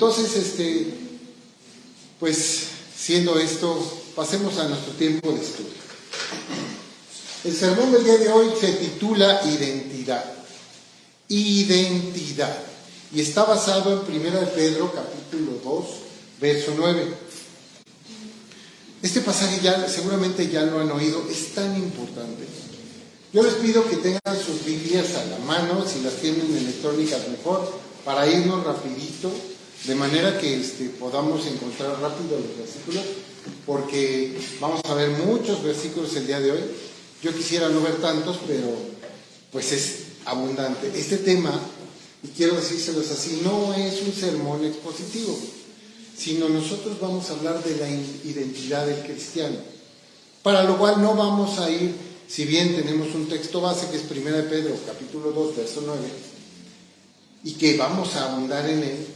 entonces, pues, siendo esto, pasemos a nuestro tiempo de estudio. El sermón del día de hoy se titula Identidad. Identidad. Y está basado en 1 de Pedro, capítulo 2, verso 9. Este pasaje seguramente ya lo han oído, es tan importante. Yo les pido que tengan sus Biblias a la mano, si las tienen electrónicas mejor, para irnos rapidito, de manera que podamos encontrar rápido los versículos, porque vamos a ver muchos versículos el día de hoy. Yo quisiera no ver tantos, pero pues es abundante. Este tema, y quiero decírselos así, no es un sermón expositivo, sino nosotros vamos a hablar de la identidad del cristiano, para lo cual no vamos a ir, si bien tenemos un texto base que es 1 de Pedro, capítulo 2, verso 9, y que vamos a ahondar en él,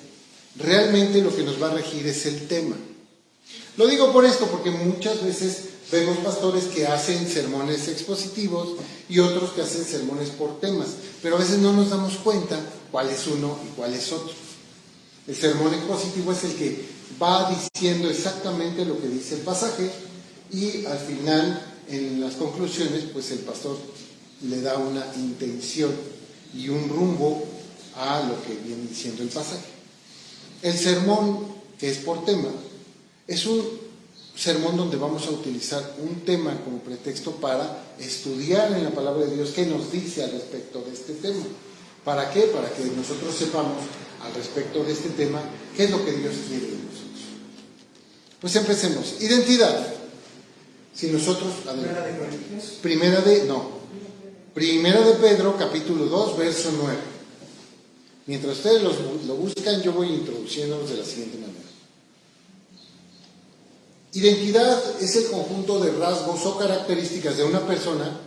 realmente lo que nos va a regir es el tema. Lo digo por esto, porque muchas veces vemos pastores que hacen sermones expositivos y otros que hacen sermones por temas, pero a veces no nos damos cuenta cuál es uno y cuál es otro. El sermón expositivo es el que va diciendo exactamente lo que dice el pasaje y al final, en las conclusiones, pues el pastor le da una intención y un rumbo a lo que viene diciendo el pasaje. El sermón, que es por tema, es un sermón donde vamos a utilizar un tema como pretexto para estudiar en la palabra de Dios qué nos dice al respecto de este tema. ¿Para qué? Para que nosotros sepamos al respecto de este tema qué es lo que Dios quiere de nosotros. Pues empecemos. Identidad. Si nosotros... Primera de Pedro, capítulo 2, verso 9. Mientras ustedes lo buscan, yo voy introduciéndolos de la siguiente manera. Identidad es el conjunto de rasgos o características de una persona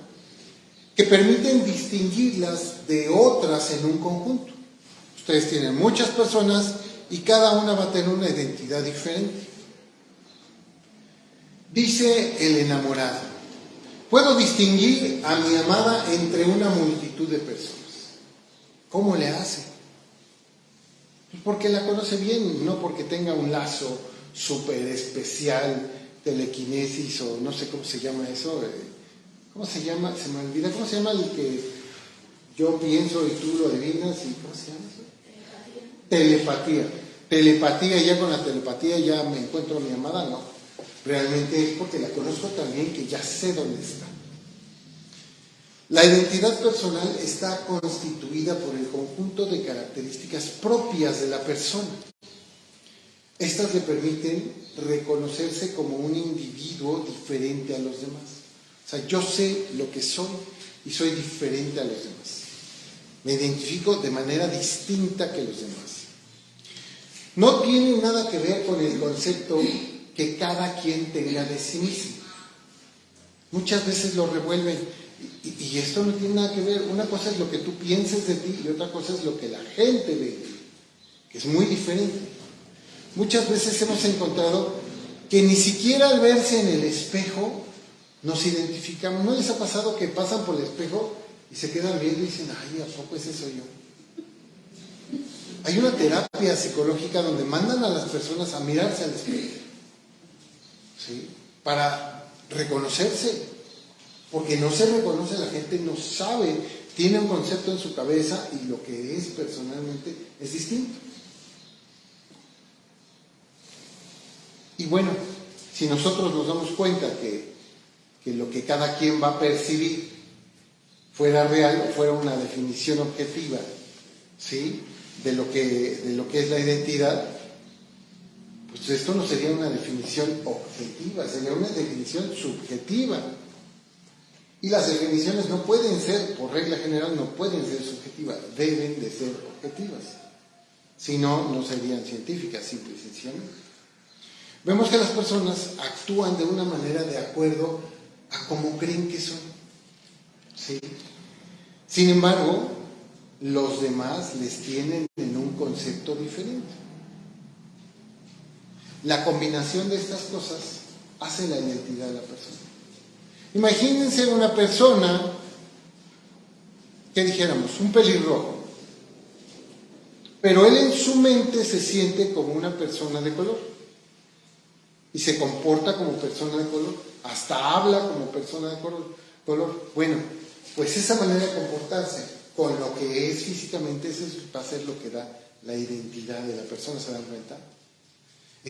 que permiten distinguirlas de otras en un conjunto. Ustedes tienen muchas personas y cada una va a tener una identidad diferente. Dice el enamorado: puedo distinguir a mi amada entre una multitud de personas. ¿Cómo le hace? Porque la conoce bien, no porque tenga un lazo súper especial, telequinesis o no sé cómo se llama eso. ¿Cómo se llama? Se me olvida. ¿Cómo se llama el que yo pienso y tú lo adivinas? ¿Y cómo se llama eso? Telepatía. Telepatía, ya con la telepatía ya me encuentro a mi amada, no. Realmente es porque la conozco también, que ya sé dónde está. La identidad personal está constituida por el conjunto de características propias de la persona. Estas le permiten reconocerse como un individuo diferente a los demás. O sea, yo sé lo que soy y soy diferente a los demás. Me identifico de manera distinta que los demás. No tiene nada que ver con el concepto que cada quien tenga de sí mismo. Muchas veces lo revuelven y esto no tiene nada que ver. Una cosa es lo que tú pienses de ti y otra cosa es lo que la gente ve de ti, que es muy diferente. Muchas veces hemos encontrado que ni siquiera al verse en el espejo nos identificamos. ¿No les ha pasado que pasan por el espejo y se quedan viendo y dicen: ay, ¿a poco ese soy yo? Hay una terapia psicológica donde mandan a las personas a mirarse al espejo, ¿sí? Para reconocerse, porque no se reconoce, la gente no sabe, tiene un concepto en su cabeza y lo que es personalmente es distinto. Y bueno, si nosotros nos damos cuenta que lo que cada quien va a percibir fuera real, fuera una definición objetiva, ¿sí?, de lo que es la identidad, pues esto no sería una definición objetiva, sería una definición subjetiva. Y las definiciones no pueden ser, por regla general, no pueden ser subjetivas, deben de ser objetivas. Si no, no serían científicas, simple y sencillamente. Vemos que las personas actúan de una manera de acuerdo a cómo creen que son, ¿sí? Sin embargo, los demás les tienen en un concepto diferente. La combinación de estas cosas hace la identidad de la persona. Imagínense una persona, que dijéramos, un pelirrojo, pero él en su mente se siente como una persona de color y se comporta como persona de color, hasta habla como persona de color. Bueno, pues esa manera de comportarse con lo que es físicamente, eso va a ser lo que da la identidad de la persona, ¿se dan cuenta?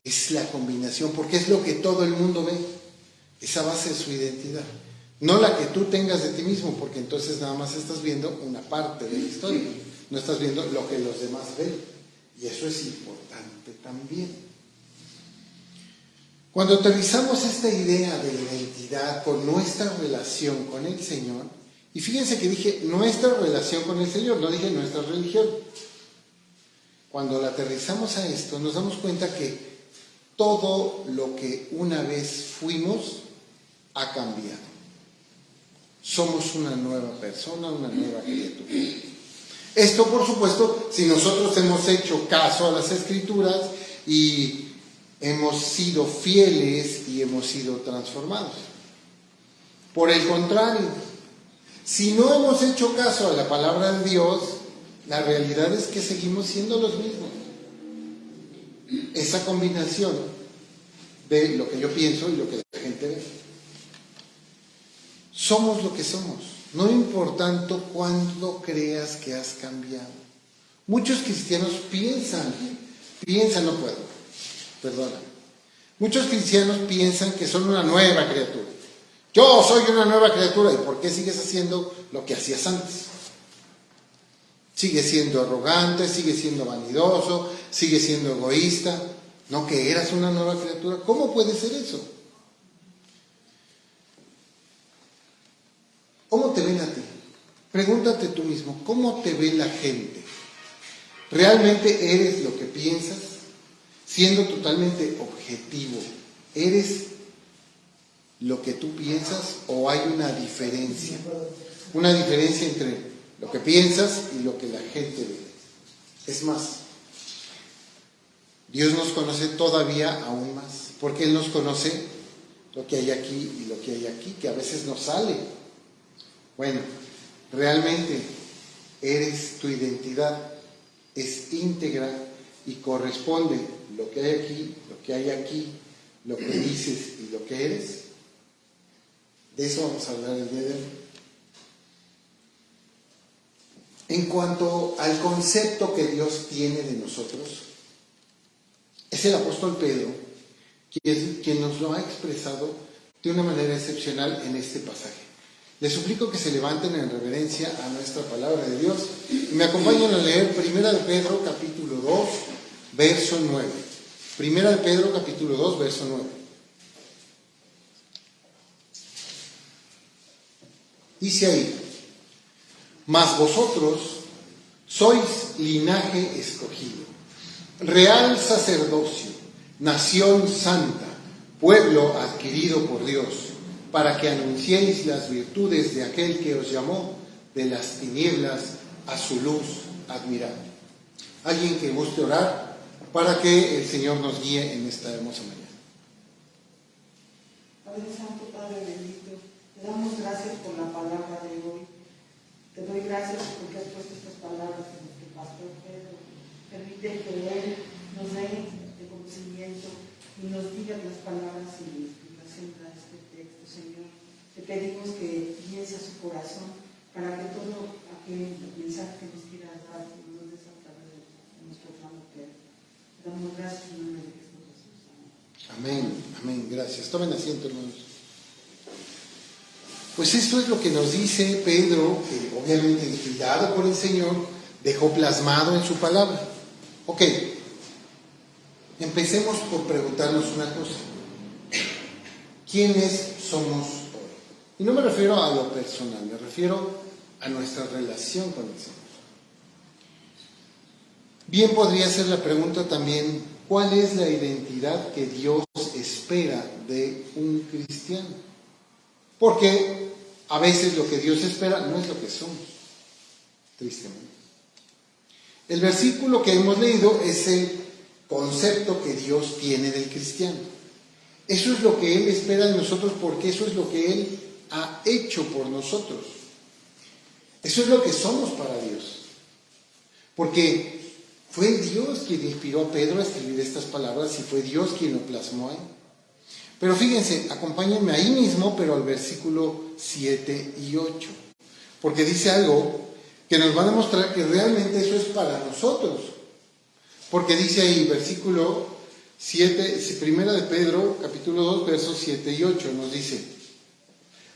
Es la combinación, porque es lo que todo el mundo ve, esa base de su identidad. No la que tú tengas de ti mismo, porque entonces nada más estás viendo una parte de la historia, no estás viendo lo que los demás ven. Y eso es importante también. Cuando aterrizamos esta idea de identidad con nuestra relación con el Señor, y fíjense que dije nuestra relación con el Señor, no dije nuestra religión. Cuando la aterrizamos a esto, nos damos cuenta que todo lo que una vez fuimos ha cambiado. Somos una nueva persona, una nueva criatura. Esto, por supuesto, si nosotros hemos hecho caso a las Escrituras y hemos sido fieles y hemos sido transformados. Por el contrario, si no hemos hecho caso a la palabra de Dios, la realidad es que seguimos siendo los mismos. Esa combinación de lo que yo pienso y lo que la gente ve. Somos lo que somos, no importando cuándo creas que has cambiado. Muchos cristianos piensan, no puedo, perdona. Muchos cristianos piensan que son una nueva criatura. Yo soy una nueva criatura, ¿y por qué sigues haciendo lo que hacías antes? Sigues siendo arrogante, sigues siendo vanidoso, sigues siendo egoísta. ¿No que eras una nueva criatura? ¿Cómo puede ser eso? ¿Cómo te ven a ti? Pregúntate tú mismo, ¿cómo te ve la gente? ¿Realmente eres lo que piensas? Siendo totalmente objetivo, ¿eres lo que tú piensas o hay una diferencia? Una diferencia entre lo que piensas y lo que la gente ve. Es más, Dios nos conoce todavía aún más, porque Él nos conoce lo que hay aquí y lo que hay aquí, que a veces no sale. Bueno, realmente eres, tu identidad es íntegra y corresponde lo que hay aquí, lo que hay aquí, lo que dices y lo que eres. De eso vamos a hablar el día de hoy. En cuanto al concepto que Dios tiene de nosotros, es el apóstol Pedro quien nos lo ha expresado de una manera excepcional en este pasaje. Les suplico que se levanten en reverencia a nuestra palabra de Dios y me acompañen a leer 1 de Pedro capítulo 2, verso 9. 1 de Pedro capítulo 2, verso 9. Dice ahí: mas vosotros sois linaje escogido, real sacerdocio, nación santa, pueblo adquirido por Dios, para que anunciéis las virtudes de aquel que os llamó de las tinieblas a su luz admirable. Alguien que guste orar para que el Señor nos guíe en esta hermosa mañana. Padre Santo, Padre bendito, te damos gracias por la palabra de hoy. Te doy gracias porque has puesto estas palabras en nuestro pastor Pedro. Permite que él nos dé de conocimiento y nos diga las palabras y la explicación de este texto, Señor. Te pedimos que piense a su corazón para que todo aquel mensaje que nos quieras dar nos des a través de nuestro hermano Pedro. Te damos gracias en nombre de Cristo Jesús. Amén, amén, gracias. Tomen asiento, hermanos. Pues esto es lo que nos dice Pedro, que obviamente inspirado por el Señor, dejó plasmado en su palabra. Ok, empecemos por preguntarnos una cosa. ¿Quiénes somos hoy? Y no me refiero a lo personal, me refiero a nuestra relación con el Señor. Bien podría ser la pregunta también, ¿cuál es la identidad que Dios espera de un cristiano? Porque a veces lo que Dios espera no es lo que somos, tristemente. El versículo que hemos leído es el concepto que Dios tiene del cristiano. Eso es lo que Él espera de nosotros porque eso es lo que Él ha hecho por nosotros. Eso es lo que somos para Dios. Porque Fue Dios quien inspiró a Pedro a escribir estas palabras y fue Dios quien lo plasmó ahí. Pero fíjense, acompáñenme ahí mismo, pero al versículo 7 y 8. Porque dice algo que nos va a demostrar que realmente eso es para nosotros. Porque dice ahí, versículo 7, primera de Pedro, capítulo 2, versos 7 y 8, nos dice: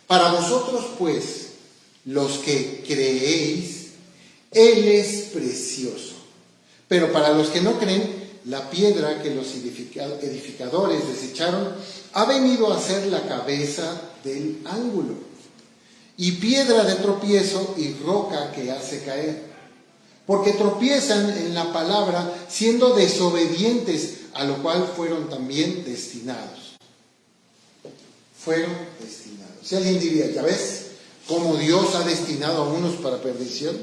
para vosotros, pues, los que creéis, Él es precioso. Pero para los que no creen, la piedra que los edificadores desecharon ha venido a ser la cabeza del ángulo, y piedra de tropiezo y roca que hace caer. Porque tropiezan en la palabra, siendo desobedientes, a lo cual fueron también destinados. Fueron destinados. Si alguien diría, ¿ya ves cómo Dios ha destinado a unos para perdición?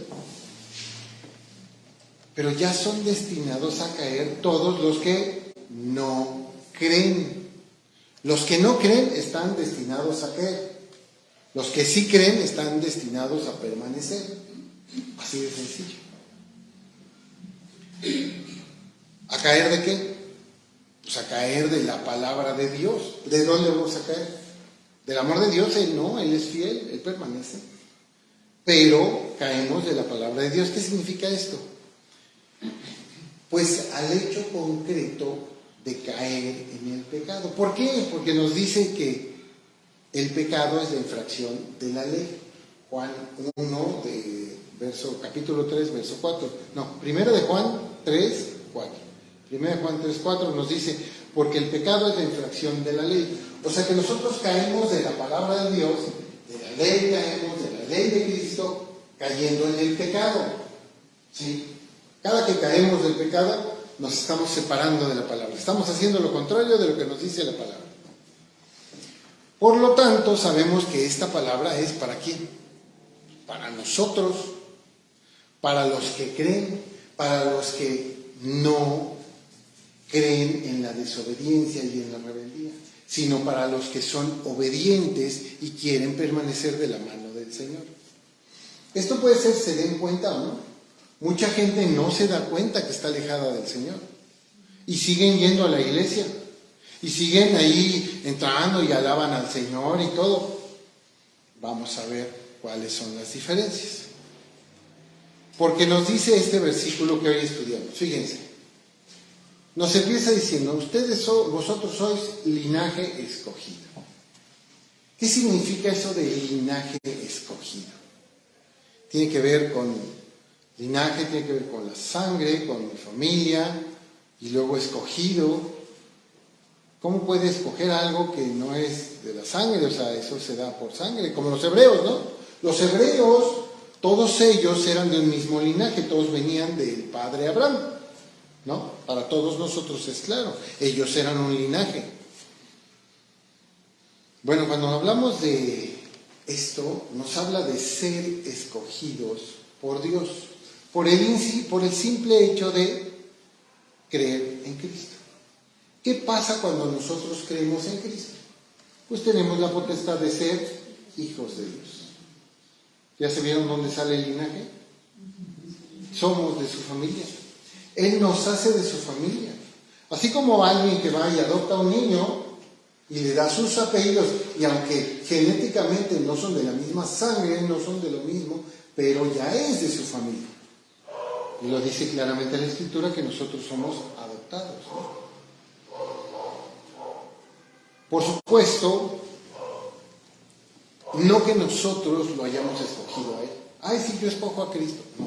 Pero ya son destinados a caer todos los que no creen. Los que no creen están destinados a caer. Los que sí creen están destinados a permanecer. Así de sencillo. ¿A caer de qué? Pues a caer de la palabra de Dios. ¿De dónde vamos a caer? Del amor de Dios. Él no, Él es fiel, Él permanece. Pero caemos de la palabra de Dios. ¿Qué significa esto? Pues al hecho concreto de caer en el pecado. ¿Por qué? Porque nos dice que el pecado es la infracción de la ley. Juan 1, capítulo 3, verso 4. No, primero de Juan 3, 4. Primero de Juan 3, 4 nos dice, porque el pecado es la infracción de la ley. O sea que nosotros caemos de la palabra de Dios, de la ley caemos, de la ley de Cristo, cayendo en el pecado. ¿Sí? Cada que caemos del pecado, nos estamos separando de la palabra. Estamos haciendo lo contrario de lo que nos dice la palabra. Por lo tanto, sabemos que esta palabra es ¿para quién? Para nosotros, para los que creen, para los que no creen en la desobediencia y en la rebeldía, sino para los que son obedientes y quieren permanecer de la mano del Señor. Esto puede ser, se den cuenta o no. Mucha gente no se da cuenta que está alejada del Señor y siguen yendo a la iglesia y siguen ahí entrando y alaban al Señor y todo. Vamos a ver cuáles son las diferencias. Porque nos dice este versículo que hoy estudiamos. Fíjense, nos empieza diciendo, vosotros sois linaje escogido. ¿Qué significa eso de linaje escogido? Tiene que ver con linaje, tiene que ver con la sangre, con mi familia, y luego escogido. ¿Cómo puede escoger algo que no es de la sangre? O sea, eso se da por sangre, como los hebreos, ¿no? Los hebreos, todos ellos eran de un mismo linaje, todos venían del padre Abraham, ¿no? Para todos nosotros es claro, ellos eran un linaje. Bueno, cuando hablamos de esto, nos habla de ser escogidos por Dios, por el simple hecho de creer en Cristo. ¿Qué pasa cuando nosotros creemos en Cristo? Pues tenemos la potestad de ser hijos de Dios. ¿Ya se vieron dónde sale el linaje? Somos de su familia. Él nos hace de su familia. Así como alguien que va y adopta a un niño y le da sus apellidos, y aunque genéticamente no son de la misma sangre, no son de lo mismo, pero ya es de su familia. Y lo dice claramente la Escritura que nosotros somos adoptados, ¿no? Por supuesto, no que nosotros lo hayamos escogido a Él. Ay, sí, yo escojo a Cristo. No.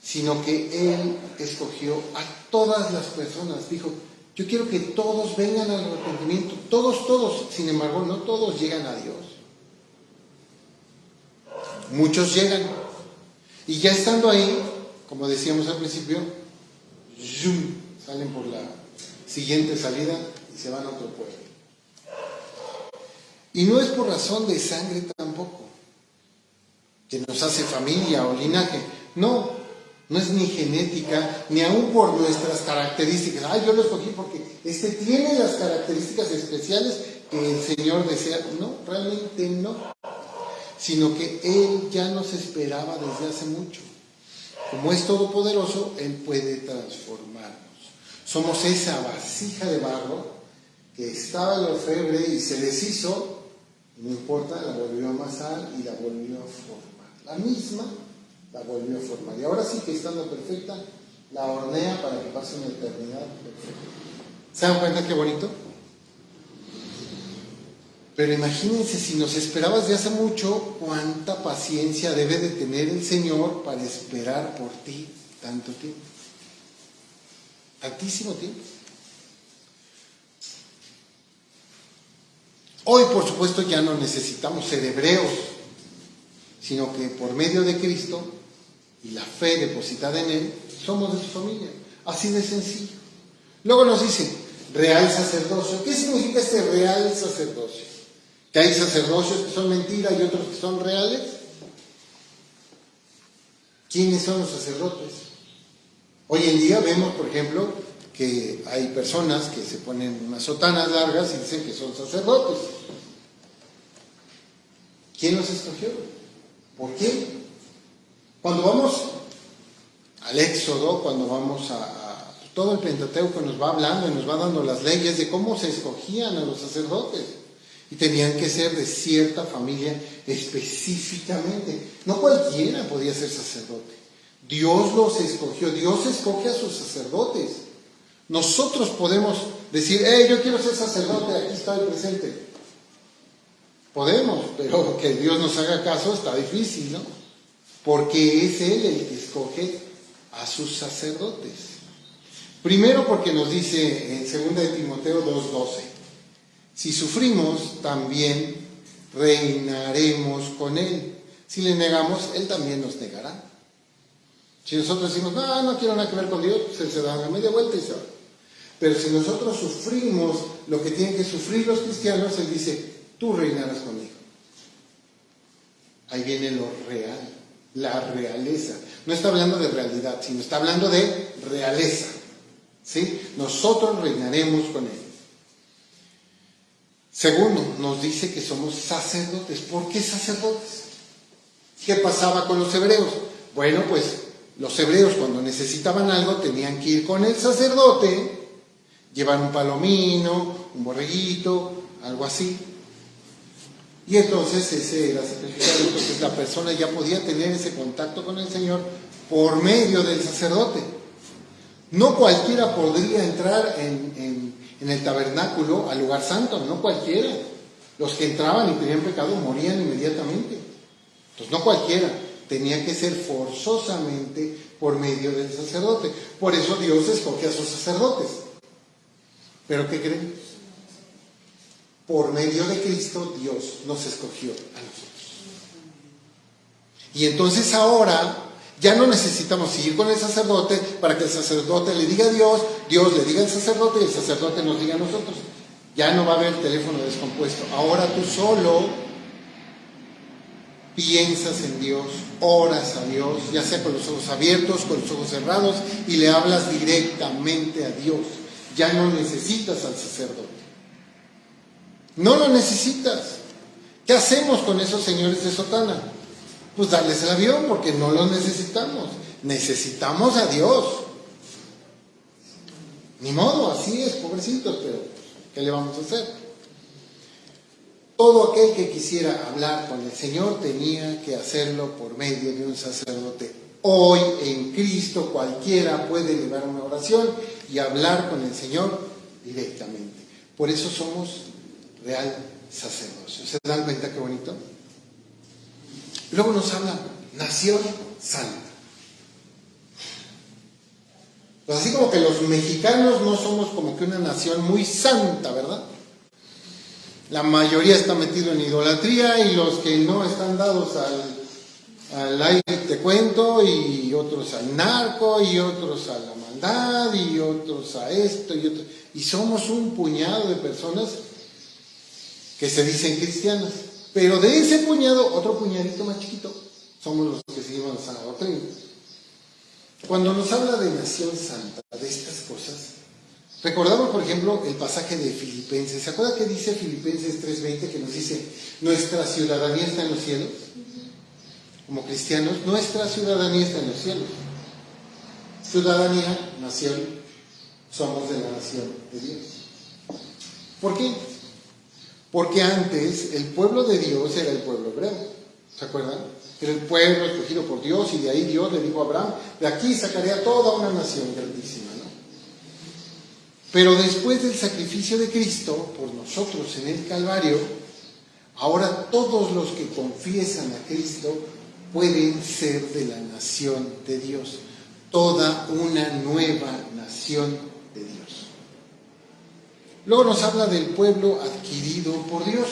Sino que Él escogió a todas las personas. Dijo, yo quiero que todos vengan al arrepentimiento. Todos. Sin embargo, no todos llegan a Dios. Muchos llegan. Y ya estando ahí, como decíamos al principio, ¡zum!, salen por la siguiente salida y se van a otro pueblo. Y no es por razón de sangre tampoco, que nos hace familia o linaje. No es ni genética, ni aún por nuestras características. Ay, yo lo escogí porque tiene las características especiales que el Señor desea. No, realmente no. Sino que Él ya nos esperaba desde hace mucho. como es todopoderoso, Él puede transformarnos. Somos esa vasija de barro que estaba en la orfebre y se deshizo, no importa, la volvió a amasar y la volvió a formar. La misma la volvió a formar. Y ahora sí que estando perfecta, la hornea para que pase una eternidad perfecta. ¿Se dan cuenta qué bonito? Pero imagínense, si nos esperaba desde hace mucho, cuánta paciencia debe de tener el Señor para esperar por ti tanto tiempo. Tantísimo tiempo. Hoy, por supuesto, ya no necesitamos ser hebreos, sino que por medio de Cristo y la fe depositada en Él, somos de su familia. Así de sencillo. Luego nos dice, real sacerdocio. ¿Qué significa este real sacerdocio? ¿Que hay sacerdocios que son mentiras y otros que son reales? ¿Quiénes son los sacerdotes? Hoy en día vemos, por ejemplo, que hay personas que se ponen unas sotanas largas y dicen que son sacerdotes. ¿Quién los escogió? ¿Por qué? Cuando vamos al Éxodo, cuando vamos a todo el Pentateuco nos va hablando y nos va dando las leyes de cómo se escogían a los sacerdotes. Y tenían que ser de cierta familia específicamente. No cualquiera podía ser sacerdote. Dios los escogió. Dios escoge a sus sacerdotes. Nosotros podemos decir, yo quiero ser sacerdote, aquí estoy presente. Podemos, pero que Dios nos haga caso está difícil, ¿no? Porque es Él el que escoge a sus sacerdotes. Primero porque nos dice en 2 de Timoteo 2:12, si sufrimos, también reinaremos con Él. Si le negamos, Él también nos negará. Si nosotros decimos, no quiero nada que ver con Dios, pues Él se da una media vuelta y se va. Pero si nosotros sufrimos lo que tienen que sufrir los cristianos, Él dice, tú reinarás conmigo. Ahí viene lo real, la realeza. No está hablando de realidad, sino está hablando de realeza. ¿Sí? Nosotros reinaremos con Él. Segundo, nos dice que somos sacerdotes. ¿Por qué sacerdotes? ¿Qué pasaba con los hebreos? Bueno, pues los hebreos cuando necesitaban algo tenían que ir con el sacerdote, llevar un palomino, un borreguito, algo así. Y entonces ese era sacrificado. Entonces la persona ya podía tener ese contacto con el Señor por medio del sacerdote. No cualquiera podría entrar en el tabernáculo, al lugar santo, no cualquiera. Los que entraban y tenían pecado morían inmediatamente. Entonces no cualquiera, tenía que ser forzosamente por medio del sacerdote. Por eso Dios escoge a sus sacerdotes. ¿Pero qué creen? Por medio de Cristo Dios nos escogió a nosotros. Y entonces ahora ya no necesitamos ir con el sacerdote para que el sacerdote le diga a Dios, Dios le diga al sacerdote y el sacerdote nos diga a nosotros. Ya no va a haber teléfono descompuesto. Ahora tú solo piensas en Dios, oras a Dios, ya sea con los ojos abiertos, con los ojos cerrados, y le hablas directamente a Dios. Ya no necesitas al sacerdote. No lo necesitas. ¿Qué hacemos con esos señores de sotana? Pues darles el avión porque no los necesitamos. Necesitamos a Dios. Ni modo, así es, pobrecitos, pero ¿qué le vamos a hacer? Todo aquel que quisiera hablar con el Señor tenía que hacerlo por medio de un sacerdote. Hoy en Cristo cualquiera puede elevar una oración y hablar con el Señor directamente. Por eso somos real sacerdocio. ¿Se dan cuenta qué bonito? Luego nos habla nación santa. Pues así como que los mexicanos no somos como que una nación muy santa, ¿verdad? La mayoría está metido en idolatría y los que no están dados al aire te cuento, y otros al narco, y otros a la maldad, y otros a esto, y otros. Y somos un puñado de personas que se dicen cristianas. Pero de ese puñado, otro puñadito más chiquito, somos los que seguimos la sana doctrina. Cuando nos habla de nación santa, de estas cosas, recordamos, por ejemplo, el pasaje de Filipenses. ¿Se acuerdan que dice Filipenses 3:20, que nos dice, nuestra ciudadanía está en los cielos? Como cristianos, nuestra ciudadanía está en los cielos. ciudadanía, nación, somos de la nación de Dios. ¿Por qué? Porque antes el pueblo de Dios era el pueblo hebreo, ¿se acuerdan? Era el pueblo escogido por Dios y de ahí Dios le dijo a Abraham, de aquí sacaría toda una nación grandísima, ¿no? Pero después del sacrificio de Cristo por nosotros en el Calvario, ahora todos los que confiesan a Cristo pueden ser de la nación de Dios, toda una nueva nación de Dios. Luego nos habla del pueblo adquirido por Dios.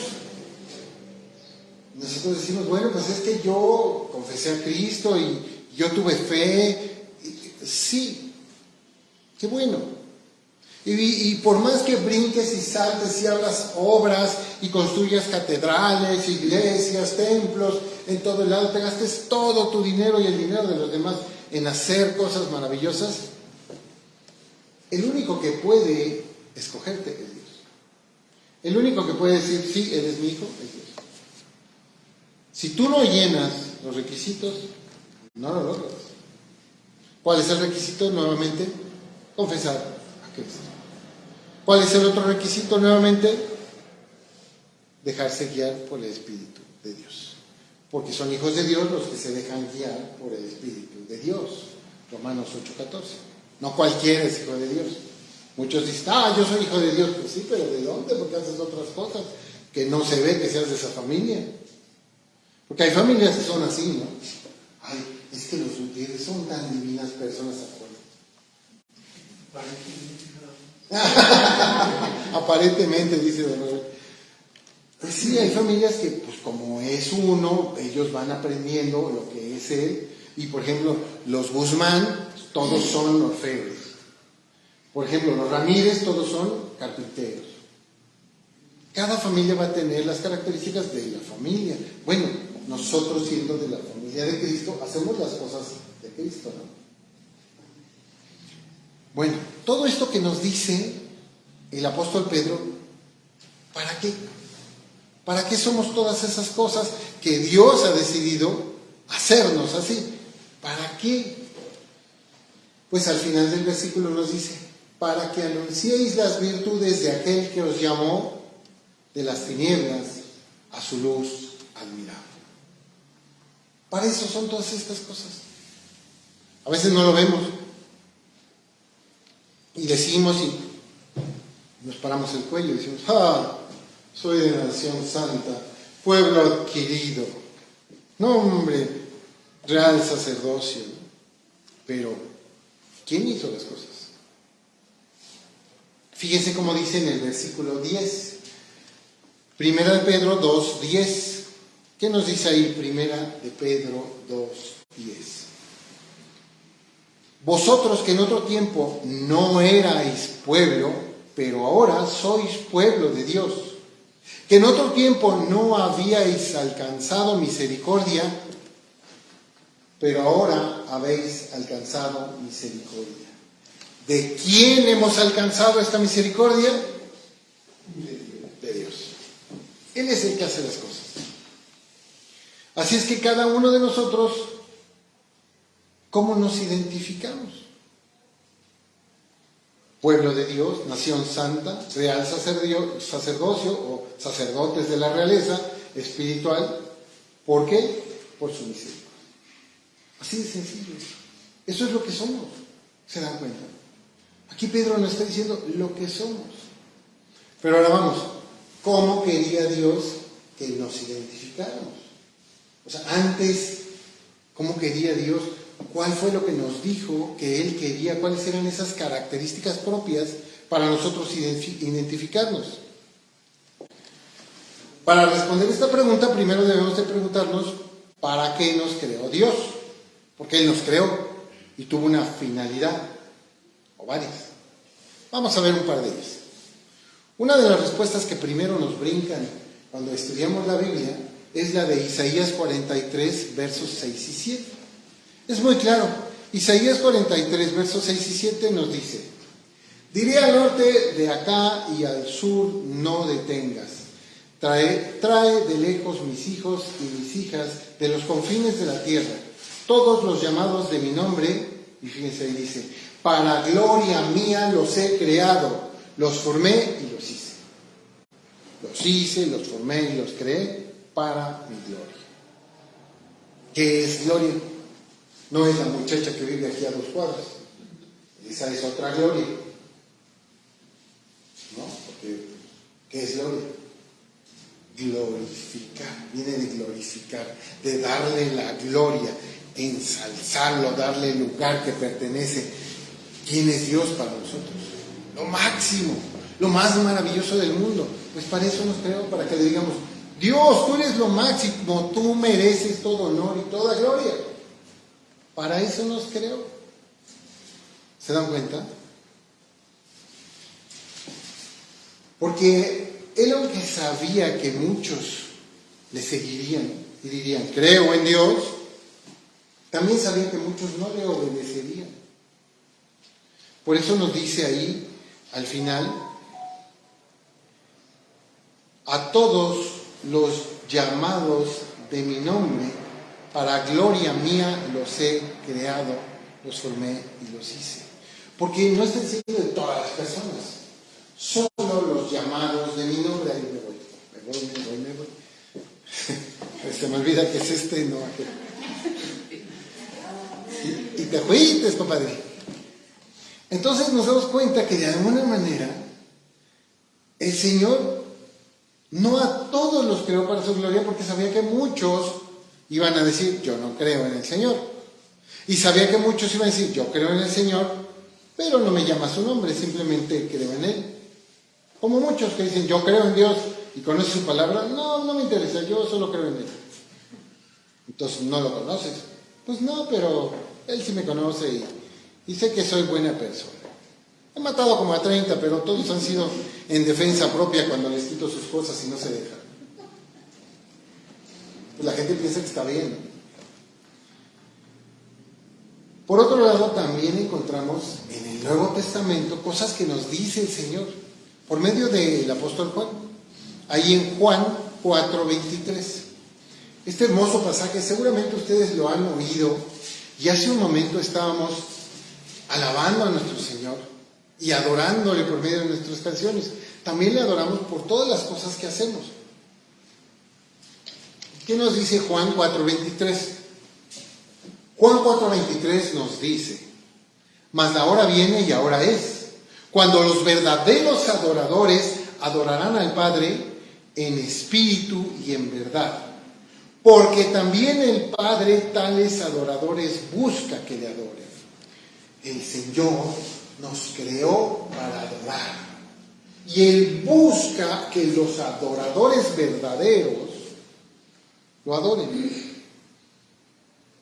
Nosotros decimos, bueno, pues es que yo confesé a Cristo y yo tuve fe. Sí, qué bueno. Y por más que brinques y saltes y hagas obras y construyas catedrales, iglesias, templos, en todo el lado, te gastes todo tu dinero y el dinero de los demás en hacer cosas maravillosas, el único que puede escogerte es Dios. El único que puede decir, sí, eres mi hijo, es Dios. Si tú no llenas los requisitos, no lo logras. ¿Cuál es el requisito? Nuevamente, confesar a Cristo. ¿Cuál es el otro requisito? Nuevamente, dejarse guiar por el Espíritu de Dios. Porque son hijos de Dios los que se dejan guiar por el Espíritu de Dios. Romanos 8:14. No cualquiera es hijo de Dios. Muchos dicen, yo soy hijo de Dios. Pues sí, pero ¿de dónde? Porque haces otras cosas que no se ve que seas de esa familia. Porque hay familias que son así, ¿no? Ay, es que los Gutiérrez son tan divinas personas, aparentemente, dice Don Robert. Pues sí, hay familias que, pues como es uno, ellos van aprendiendo lo que es él. Y por ejemplo, los Guzmán, todos son orfebres. Por ejemplo, los Ramírez, todos son carpinteros. Cada familia va a tener las características de la familia. Bueno, nosotros siendo de la familia de Cristo, hacemos las cosas de Cristo, ¿no? Bueno, todo esto que nos dice el apóstol Pedro, ¿para qué? ¿Para qué somos todas esas cosas que Dios ha decidido hacernos así? ¿Para qué? Pues al final del versículo nos dice, para que anunciéis las virtudes de aquel que os llamó de las tinieblas a su luz admirable. Para eso son todas estas cosas. A veces no lo vemos. Y decimos y nos paramos el cuello y decimos, soy de nación santa, pueblo adquirido, nombre, real sacerdocio. Pero, ¿quién hizo las cosas? Fíjense cómo dice en el versículo 10. Primera de Pedro 2:10. ¿Qué nos dice ahí? Primera de Pedro 2:10. Vosotros que en otro tiempo no erais pueblo, pero ahora sois pueblo de Dios. Que en otro tiempo no habíais alcanzado misericordia, pero ahora habéis alcanzado misericordia. ¿De quién hemos alcanzado esta misericordia? De Dios. Él es el que hace las cosas. Así es que cada uno de nosotros, ¿cómo nos identificamos? Pueblo de Dios, nación santa, real sacerdocio o sacerdotes de la realeza espiritual. ¿Por qué? Por su misericordia. Así de sencillo. Eso es lo que somos. ¿Se dan cuenta? Aquí Pedro nos está diciendo lo que somos. Pero ahora vamos, ¿cómo quería Dios que nos identificáramos? O sea, antes, ¿cómo quería Dios? ¿Cuál fue lo que nos dijo que Él quería? ¿Cuáles eran esas características propias para nosotros identificarnos? Para responder esta pregunta, primero debemos de preguntarnos ¿para qué nos creó Dios? Porque Él nos creó y tuvo una finalidad, o varias. Vamos a ver un par de ellas. Una de las respuestas que primero nos brincan cuando estudiamos la Biblia es la de Isaías 43, versos 6 y 7. Es muy claro. Isaías 43, versos 6 y 7 nos dice: diré al norte, de acá, y al sur, no detengas. Trae de lejos mis hijos y mis hijas, de los confines de la tierra, todos los llamados de mi nombre, Y fíjense ahí dice, para gloria mía los he creado, los formé y los hice. Los hice, los formé y los creé para mi gloria. ¿Qué es gloria? No es la muchacha que vive aquí a 2 cuadras. Esa es otra gloria. ¿No? Porque, ¿qué es gloria? Glorificar. Viene de glorificar, de darle la gloria, ensalzarlo, darle el lugar que pertenece. ¿Quién es Dios para nosotros? Lo máximo, lo más maravilloso del mundo. Pues para eso nos creó, para que le digamos, Dios, tú eres lo máximo, tú mereces todo honor y toda gloria. Para eso nos creó. ¿Se dan cuenta? Porque él, aunque sabía que muchos le seguirían y dirían, creo en Dios, también sabía que muchos no le obedecerían. Por eso nos dice ahí, al final, a todos los llamados de mi nombre, para gloria mía los he creado, los formé y los hice. Porque no está diciendo de todas las personas, solo los llamados de mi nombre. Ahí me voy. Se me olvida que es no aquel. Y te fuiste, compadre. Entonces nos damos cuenta que de alguna manera el Señor no a todos los creó para su gloria, porque sabía que muchos iban a decir, yo no creo en el Señor. Y sabía que muchos iban a decir, yo creo en el Señor, pero no me llama su nombre, simplemente creo en Él. Como muchos que dicen, yo creo en Dios y conoces su palabra, no me interesa, yo solo creo en Él. Entonces, ¿no lo conoces? Pues no, pero Él sí me conoce y sé que soy buena persona. He matado como a 30, pero todos han sido en defensa propia cuando les quito sus cosas y no se dejan. Pues la gente piensa que está bien. Por otro lado, también encontramos en el Nuevo Testamento cosas que nos dice el Señor por medio del apóstol Juan. Ahí en Juan 4:23. Este hermoso pasaje seguramente ustedes lo han oído y hace un momento estábamos alabando a nuestro Señor y adorándole por medio de nuestras canciones. También le adoramos por todas las cosas que hacemos. ¿Qué nos dice Juan 4:23? Juan 4:23 nos dice, mas la hora viene y ahora es, cuando los verdaderos adoradores adorarán al Padre en espíritu y en verdad, porque también el Padre tales adoradores busca que le adoren. El Señor nos creó para adorar, y Él busca que los adoradores verdaderos lo adoren.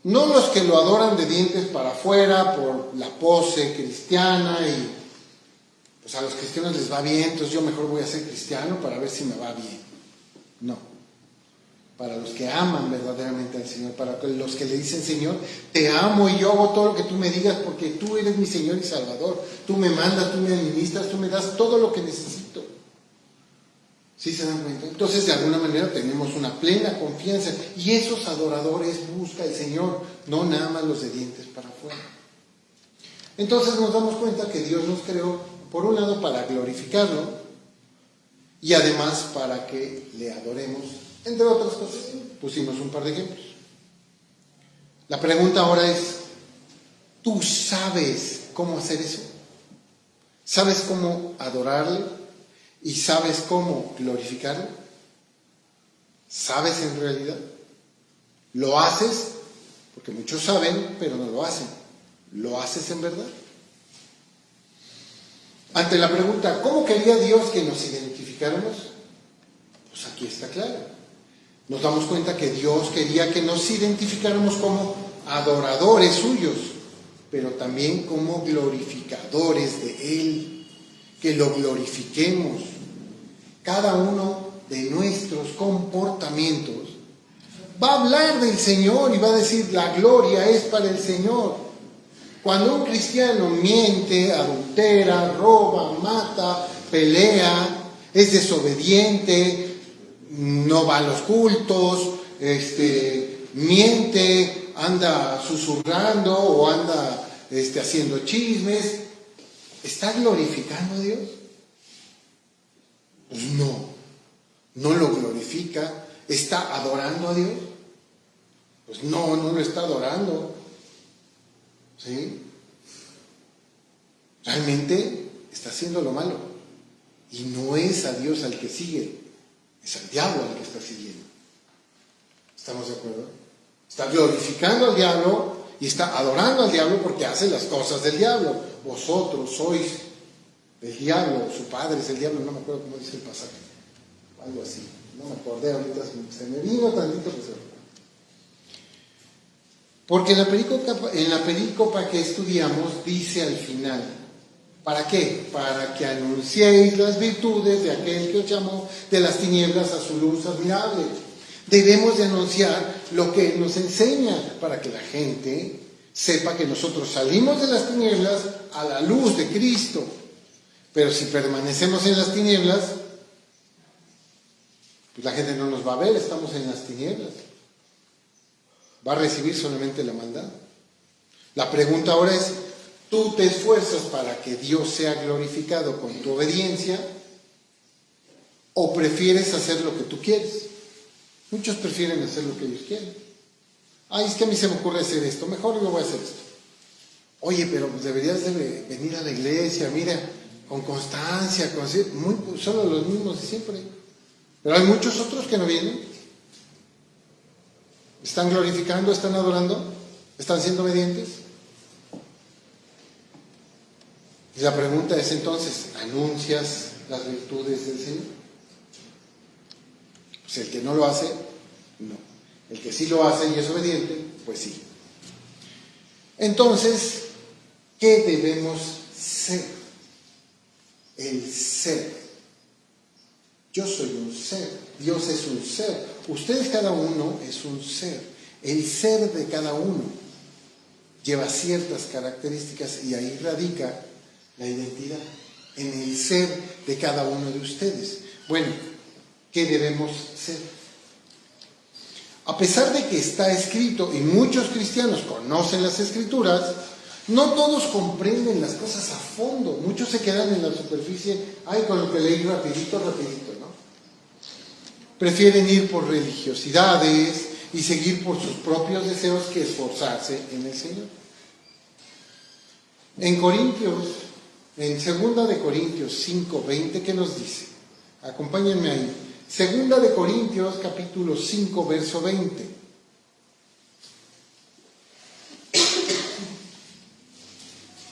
No los que lo adoran de dientes para afuera por la pose cristiana y pues a los cristianos les va bien, entonces yo mejor voy a ser cristiano para ver si me va bien. No. Para los que aman verdaderamente al Señor, para los que le dicen, Señor, te amo y yo hago todo lo que tú me digas porque tú eres mi Señor y Salvador. Tú me mandas, tú me administras, tú me das todo lo que necesito. ¿Sí se dan cuenta? Entonces, de alguna manera tenemos una plena confianza y esos adoradores busca el Señor, no nada más los de dientes para afuera. Entonces nos damos cuenta que Dios nos creó, por un lado, para glorificarlo y además para que le adoremos, entre otras cosas. Pusimos un par de ejemplos. La pregunta ahora es, ¿tú sabes cómo hacer eso? ¿Sabes cómo adorarle? ¿Y sabes cómo glorificarlo? ¿Sabes en realidad? ¿Lo haces? Porque muchos saben, pero no lo hacen. ¿Lo haces en verdad? Ante la pregunta, ¿cómo quería Dios que nos identificáramos? Pues aquí está claro. Nos damos cuenta que Dios quería que nos identificáramos como adoradores suyos, pero también como glorificadores de Él. Que lo glorifiquemos. Cada uno de nuestros comportamientos va a hablar del Señor y va a decir, la gloria es para el Señor. Cuando un cristiano miente, adultera, roba, mata, pelea, es desobediente, no va a los cultos, miente, anda susurrando o anda haciendo chismes. ¿Está glorificando a Dios? Pues no lo glorifica. ¿Está adorando a Dios? Pues no lo está adorando. ¿Sí? Realmente está haciendo lo malo. Y no es a Dios al que sigue, es al diablo al que está siguiendo. ¿Estamos de acuerdo? Está glorificando al diablo y está adorando al diablo porque hace las cosas del diablo. Vosotros sois del diablo, su padre es el diablo, no me acuerdo cómo dice el pasaje. Algo así, no me acordé ahorita, se me vino tantito que se me... Porque en la perícopa que estudiamos dice al final, ¿para qué? Para que anunciéis las virtudes de aquel que os llamó de las tinieblas a su luz admirable. Debemos de anunciar lo que nos enseña para que la gente sepa que nosotros salimos de las tinieblas a la luz de Cristo. Pero si permanecemos en las tinieblas, pues la gente no nos va a ver, estamos en las tinieblas. Va a recibir solamente la maldad. La pregunta ahora es, ¿tú te esfuerzas para que Dios sea glorificado con tu obediencia o prefieres hacer lo que tú quieres? Muchos prefieren hacer lo que ellos quieren. Ay, es que a mí se me ocurre hacer esto, mejor yo voy a hacer esto. Oye, pero pues deberías de venir a la iglesia, mira, con constancia, solo los mismos de siempre. Pero hay muchos otros que no vienen. ¿Están glorificando? ¿Están adorando? ¿Están siendo obedientes? Y la pregunta es entonces, ¿anuncias las virtudes del Señor? Pues el que no lo hace, no. El que sí lo hace y es obediente, pues sí. Entonces, ¿qué debemos ser? El ser. Yo soy un ser, Dios es un ser, ustedes cada uno es un ser. El ser de cada uno lleva ciertas características y ahí radica la identidad, en el ser de cada uno de ustedes. Bueno, ¿qué debemos ser? A pesar de que está escrito y muchos cristianos conocen las escrituras, no todos comprenden las cosas a fondo. Muchos se quedan en la superficie, con lo que leí rapidito, ¿no? Prefieren ir por religiosidades y seguir por sus propios deseos que esforzarse en el Señor. En 2 de Corintios 5:20, ¿qué nos dice? Acompáñenme ahí. 2 de Corintios capítulo 5, verso 20.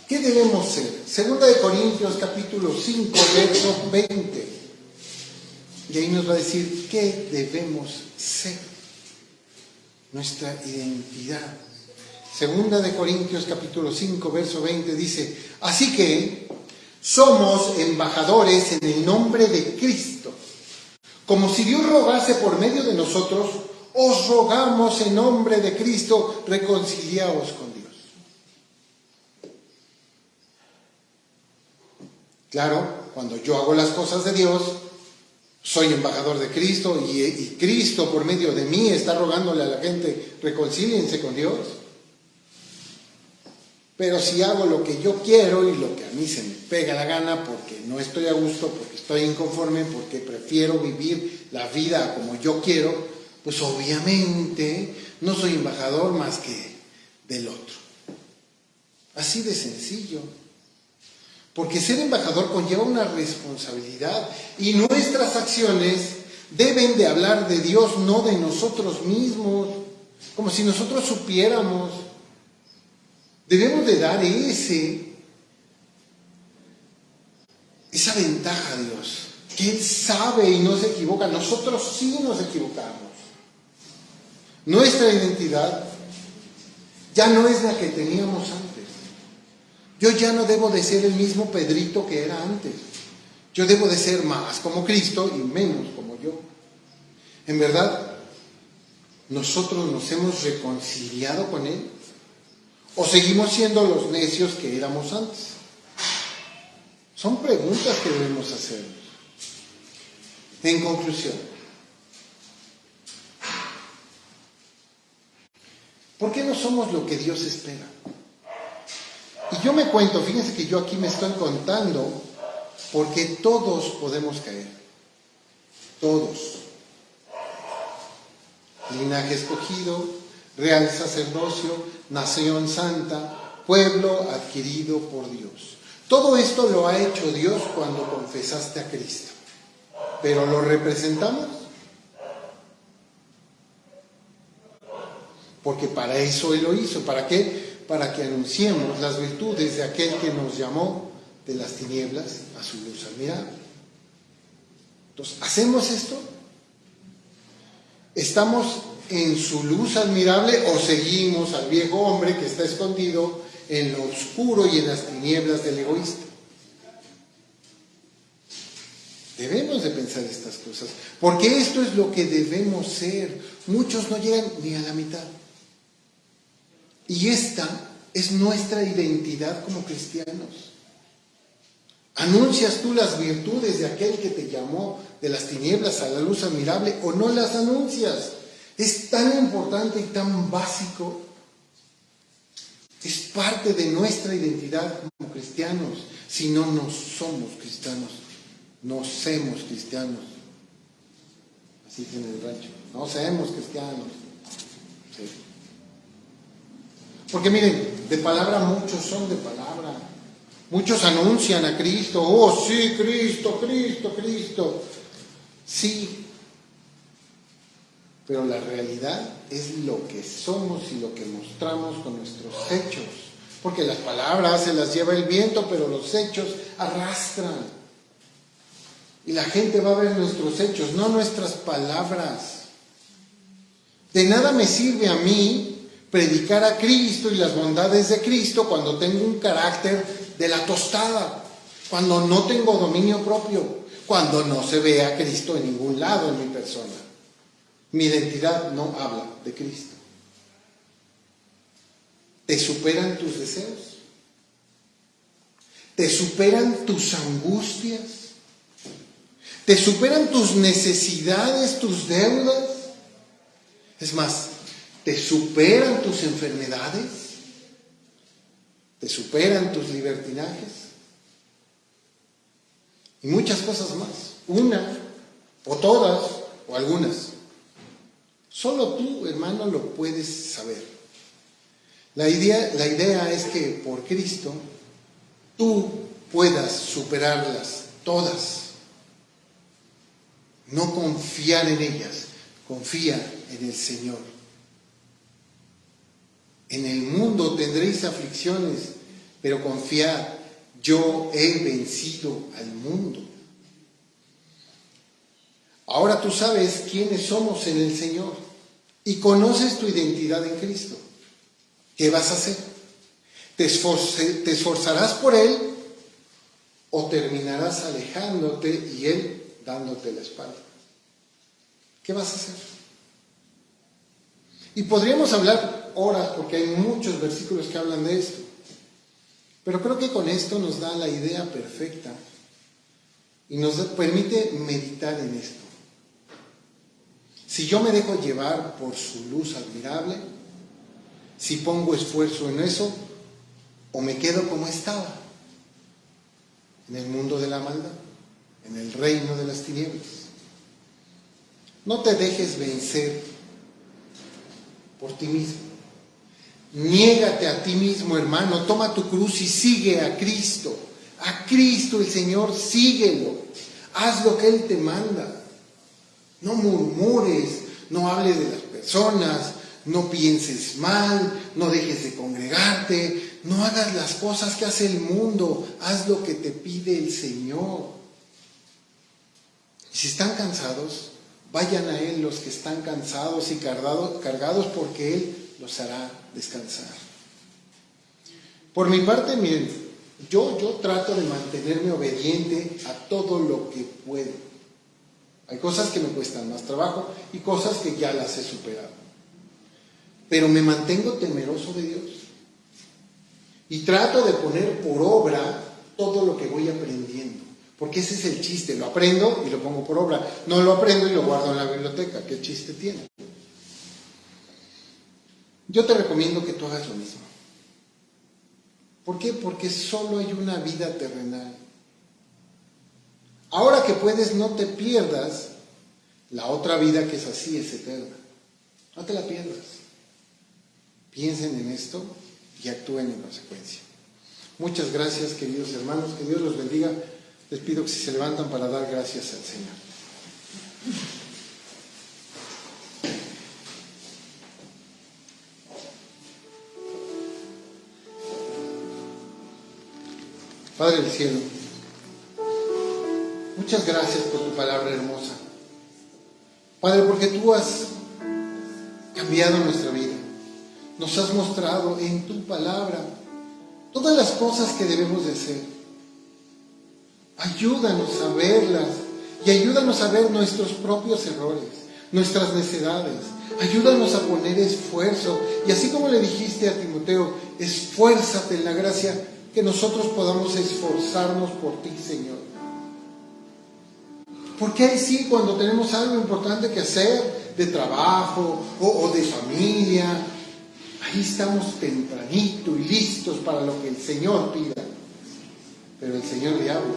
¿Qué debemos ser? 2 de Corintios capítulo 5, verso 20. Y ahí nos va a decir qué debemos ser. Nuestra identidad. 2 de Corintios capítulo 5, verso 20 dice, así que somos embajadores en el nombre de Cristo. Como si Dios rogase por medio de nosotros, os rogamos en nombre de Cristo, reconciliaos con Dios. Claro, cuando yo hago las cosas de Dios, soy embajador de Cristo y Cristo por medio de mí está rogándole a la gente, reconcíliense con Dios. Pero si hago lo que yo quiero y lo que a mí se me pega la gana porque no estoy a gusto, porque estoy inconforme, porque prefiero vivir la vida como yo quiero, pues obviamente no soy embajador más que del otro. Así de sencillo. Porque ser embajador conlleva una responsabilidad y nuestras acciones deben de hablar de Dios, no de nosotros mismos, como si nosotros supiéramos. Debemos de dar esa ventaja a Dios, que Él sabe y no se equivoca. Nosotros sí nos equivocamos. Nuestra identidad ya no es la que teníamos antes. Yo ya no debo de ser el mismo Pedrito que era antes. Yo debo de ser más como Cristo y menos como yo. En verdad, ¿nosotros nos hemos reconciliado con Él? ¿O seguimos siendo los necios que éramos antes? Son preguntas que debemos hacer. En conclusión, ¿por qué no somos lo que Dios espera? Y yo me cuento, fíjense que yo aquí me estoy contando, porque todos podemos caer. Todos. Linaje escogido, real sacerdocio, nación santa, pueblo adquirido por Dios. Todo esto lo ha hecho Dios cuando confesaste a Cristo. ¿Pero lo representamos? Porque para eso Él lo hizo. ¿Para qué? Para que anunciemos las virtudes de aquel que nos llamó de las tinieblas a su luz admirable. Entonces, ¿hacemos esto? ¿Estamos en su luz admirable o seguimos al viejo hombre que está escondido en lo oscuro y en las tinieblas del egoísta? Debemos de pensar estas cosas, porque esto es lo que debemos ser. Muchos no llegan ni a la mitad. Y esta es nuestra identidad como cristianos. ¿Anuncias tú las virtudes de aquel que te llamó de las tinieblas a la luz admirable o no las anuncias? Es tan importante y tan básico. Es parte de nuestra identidad como cristianos. Si no, no somos cristianos. No somos cristianos. Así que en el rancho. No somos cristianos. Sí. Porque miren, de palabra muchos son de palabra. Muchos anuncian a Cristo. Oh, sí, Cristo, Cristo, Cristo. Sí. Pero la realidad es lo que somos y lo que mostramos con nuestros hechos. Porque las palabras se las lleva el viento, pero los hechos arrastran. Y la gente va a ver nuestros hechos, no nuestras palabras. De nada me sirve a mí predicar a Cristo y las bondades de Cristo cuando tengo un carácter de la tostada, cuando no tengo dominio propio, cuando no se ve a Cristo en ningún lado en mi persona. Mi identidad no habla de Cristo. ¿Te superan tus deseos? ¿Te superan tus angustias? ¿Te superan tus necesidades, tus deudas? Es más, ¿te superan tus enfermedades? ¿Te superan tus libertinajes? Y muchas cosas más. Una, o todas, o algunas. Solo tú, hermano, lo puedes saber. La idea es que por Cristo tú puedas superarlas todas. No confiar en ellas, confía en el Señor. En el mundo tendréis aflicciones, pero confiad, yo he vencido al mundo. Ahora tú sabes quiénes somos en el Señor y conoces tu identidad en Cristo. ¿Qué vas a hacer? ¿Te esforzarás por Él o terminarás alejándote y Él dándote la espalda? ¿Qué vas a hacer? Y podríamos hablar horas porque hay muchos versículos que hablan de esto. Pero creo que con esto nos da la idea perfecta y nos permite meditar en esto. Si yo me dejo llevar por su luz admirable, si pongo esfuerzo en eso, o me quedo como estaba, en el mundo de la maldad, en el reino de las tinieblas. No te dejes vencer por ti mismo. Niégate a ti mismo, hermano. Toma tu cruz y sigue a Cristo. A Cristo el Señor, síguelo. Haz lo que Él te manda. No murmures, no hables de las personas, no pienses mal, no dejes de congregarte, no hagas las cosas que hace el mundo. Haz lo que te pide el Señor. Y si están cansados, vayan a Él los que están cansados y cargados porque Él los hará descansar. Por mi parte, miren, yo trato de mantenerme obediente a todo lo que puedo. Hay cosas que me cuestan más trabajo y cosas que ya las he superado. Pero me mantengo temeroso de Dios. Y trato de poner por obra todo lo que voy aprendiendo. Porque ese es el chiste, lo aprendo y lo pongo por obra. No lo aprendo y lo guardo en la biblioteca. ¿Qué chiste tiene? Yo te recomiendo que tú hagas lo mismo. ¿Por qué? Porque solo hay una vida terrenal. Ahora que puedes, no te pierdas la otra vida que es así, es eterna. No te la pierdas. Piensen en esto y actúen en consecuencia. Muchas gracias, queridos hermanos. Que Dios los bendiga. Les pido que si se levantan para dar gracias al Señor. Padre del cielo, muchas gracias por tu palabra hermosa. Padre, porque tú has cambiado nuestra vida. Nos has mostrado en tu palabra todas las cosas que debemos de hacer. Ayúdanos a verlas y ayúdanos a ver nuestros propios errores, nuestras necedades. Ayúdanos a poner esfuerzo. Y así como le dijiste a Timoteo, esfuérzate en la gracia, que nosotros podamos esforzarnos por ti, Señor. Porque ahí sí, cuando tenemos algo importante que hacer, de trabajo o de familia, ahí estamos tempranito y listos para lo que el Señor pida. Pero el Señor le habla.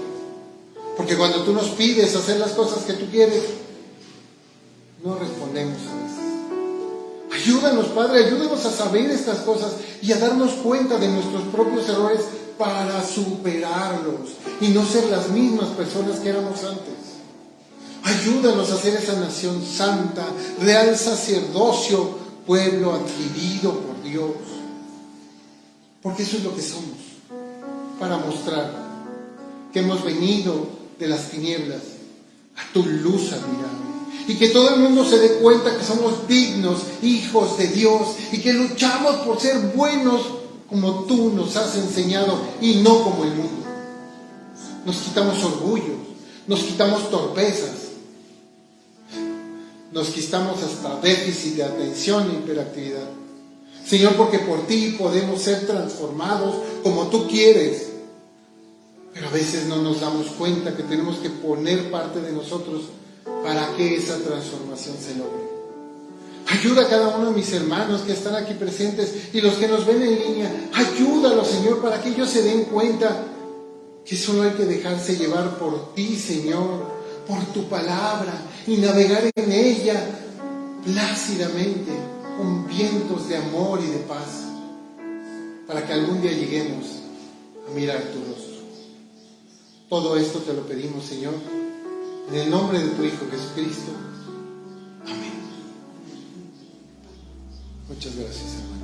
Porque cuando tú nos pides hacer las cosas que tú quieres, no respondemos a veces. Ayúdanos, Padre, ayúdanos a saber estas cosas y a darnos cuenta de nuestros propios errores para superarlos y no ser las mismas personas que éramos antes. Ayúdanos a ser esa nación santa, real sacerdocio, pueblo adquirido por Dios. Porque eso es lo que somos, para mostrar que hemos venido de las tinieblas a tu luz admirable. Y que todo el mundo se dé cuenta que somos dignos hijos de Dios y que luchamos por ser buenos como tú nos has enseñado y no como el mundo. Nos quitamos orgullos, nos quitamos torpezas, nos quitamos hasta déficit de atención e hiperactividad. Señor, porque por ti podemos ser transformados como tú quieres. Pero a veces no nos damos cuenta que tenemos que poner parte de nosotros para que esa transformación se logre. Ayuda a cada uno de mis hermanos que están aquí presentes y los que nos ven en línea. Ayúdalos, Señor, para que ellos se den cuenta que solo hay que dejarse llevar por ti, Señor, por tu palabra y navegar en ella plácidamente con vientos de amor y de paz, para que algún día lleguemos a mirar tu rostro. Todo esto te lo pedimos, Señor, en el nombre de tu Hijo Jesucristo. Amén. Muchas gracias, hermano.